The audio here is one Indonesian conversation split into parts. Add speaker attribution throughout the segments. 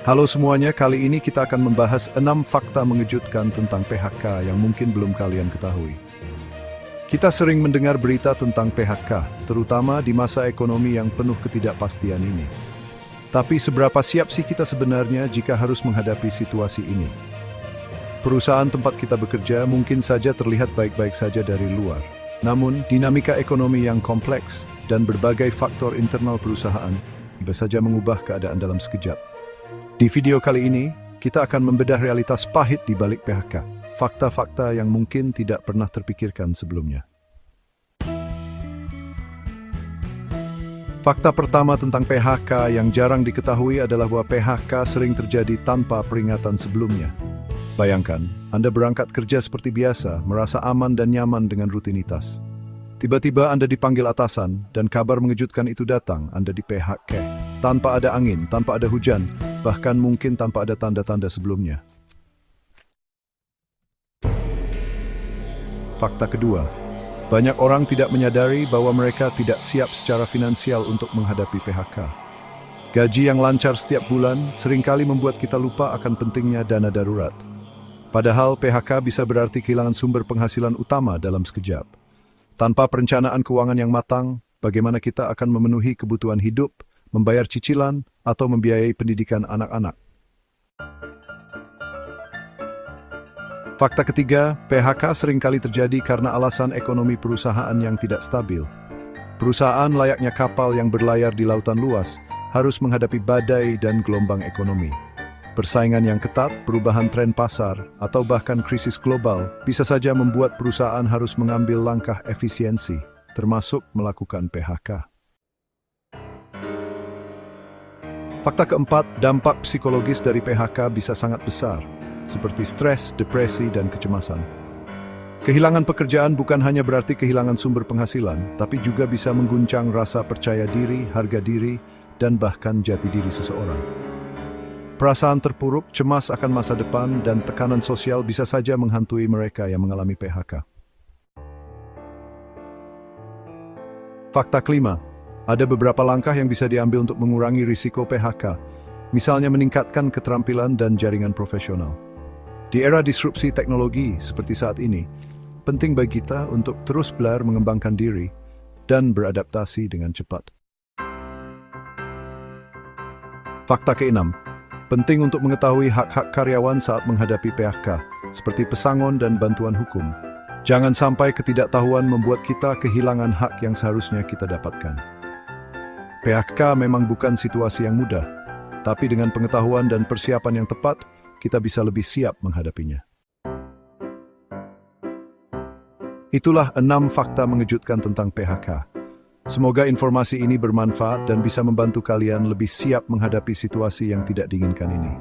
Speaker 1: Halo semuanya, kali ini kita akan membahas 6 fakta mengejutkan tentang PHK yang mungkin belum kalian ketahui. Kita sering mendengar berita tentang PHK, terutama di masa ekonomi yang penuh ketidakpastian ini. Tapi seberapa siap sih kita sebenarnya jika harus menghadapi situasi ini? Perusahaan tempat kita bekerja mungkin saja terlihat baik-baik saja dari luar. Namun, dinamika ekonomi yang kompleks dan berbagai faktor internal perusahaan bisa saja mengubah keadaan dalam sekejap. Di video kali ini, kita akan membedah realitas pahit di balik PHK, fakta-fakta yang mungkin tidak pernah terpikirkan sebelumnya. Fakta pertama tentang PHK yang jarang diketahui adalah bahwa PHK sering terjadi tanpa peringatan sebelumnya. Bayangkan, Anda berangkat kerja seperti biasa, merasa aman dan nyaman dengan rutinitas. Tiba-tiba Anda dipanggil atasan, dan kabar mengejutkan itu datang, Anda di PHK. Tanpa ada angin, tanpa ada hujan, bahkan mungkin tanpa ada tanda-tanda sebelumnya. Fakta kedua, banyak orang tidak menyadari bahwa mereka tidak siap secara finansial untuk menghadapi PHK. Gaji yang lancar setiap bulan seringkali membuat kita lupa akan pentingnya dana darurat. Padahal PHK bisa berarti kehilangan sumber penghasilan utama dalam sekejap. Tanpa perencanaan keuangan yang matang, bagaimana kita akan memenuhi kebutuhan hidup, membayar cicilan, atau membiayai pendidikan anak-anak. Fakta ketiga, PHK seringkali terjadi karena alasan ekonomi perusahaan yang tidak stabil. Perusahaan layaknya kapal yang berlayar di lautan luas harus menghadapi badai dan gelombang ekonomi. Persaingan yang ketat, perubahan tren pasar, atau bahkan krisis global bisa saja membuat perusahaan harus mengambil langkah efisiensi, termasuk melakukan PHK. Fakta keempat, dampak psikologis dari PHK bisa sangat besar, seperti stres, depresi, dan kecemasan. Kehilangan pekerjaan bukan hanya berarti kehilangan sumber penghasilan, tapi juga bisa mengguncang rasa percaya diri, harga diri, dan bahkan jati diri seseorang. Perasaan terpuruk, cemas akan masa depan, dan tekanan sosial bisa saja menghantui mereka yang mengalami PHK. Fakta kelima, ada beberapa langkah yang bisa diambil untuk mengurangi risiko PHK, misalnya meningkatkan keterampilan dan jaringan profesional. Di era disrupsi teknologi seperti saat ini, penting bagi kita untuk terus belajar mengembangkan diri dan beradaptasi dengan cepat. Fakta keenam, penting untuk mengetahui hak-hak karyawan saat menghadapi PHK, seperti pesangon dan bantuan hukum. Jangan sampai ketidaktahuan membuat kita kehilangan hak yang seharusnya kita dapatkan. PHK memang bukan situasi yang mudah, tapi dengan pengetahuan dan persiapan yang tepat, kita bisa lebih siap menghadapinya. Itulah 6 fakta mengejutkan tentang PHK. Semoga informasi ini bermanfaat dan bisa membantu kalian lebih siap menghadapi situasi yang tidak diinginkan ini.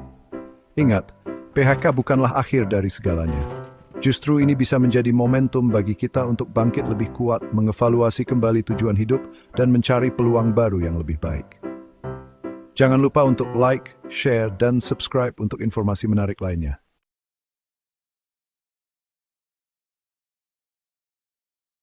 Speaker 1: Ingat, PHK bukanlah akhir dari segalanya. Justru ini bisa menjadi momentum bagi kita untuk bangkit lebih kuat, mengevaluasi kembali tujuan hidup, dan mencari peluang baru yang lebih baik. Jangan lupa untuk like, share, dan subscribe untuk informasi menarik lainnya.